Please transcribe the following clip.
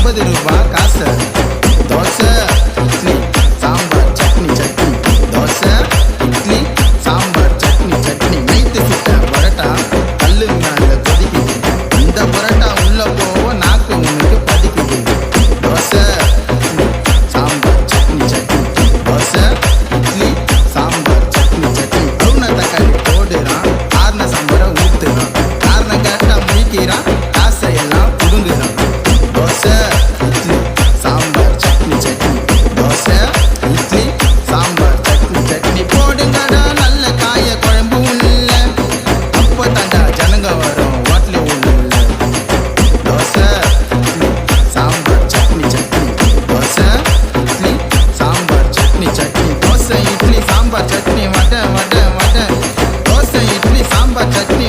50 ரூபா காசு. தோசை இட்லி சாம்பார் சட்னி சட்னி. தோசை இட்லி சாம்பார் சட்னி சட்னி. நைட்டு சுட்ட பரோட்டா கல்லு மேல கொதிக்குது. அந்த பரோட்டா உள்ள போக நாக்கு உனக்கு பதிக்குது. தோசை இட்லி சாம்பார் சட்னி சட்னி. தோசை இட்லி சாம்பார் சட்னி சட்னி. கவுன தக்காளி போடுறான், ஆர்ன சாம்பாரை ஊத்துறான். காரணம் கேட்டா முடிக்கிறான், காசையெல்லாம் புடுங்குறான். தோசை இட்லி சாம்பார் சட்னி சட்னி. தோசை இட்லி சாம்பார் சட்னி சட்னி. போடுங்கடா நல்ல காய குழம்பு உள்ள, அப்போ தாண்டா ஜனங்க வரும் ஹோட்டலு உள்ள. தோசை இட்லி சாம்பார் சட்னி சட்னி. தோசை இட்லி சாம்பார் சட்னி சட்னி. தோசை இட்லி சாம்பார் சட்னி வடை வடை வடை. தோசை இட்லி சாம்பார் சட்னி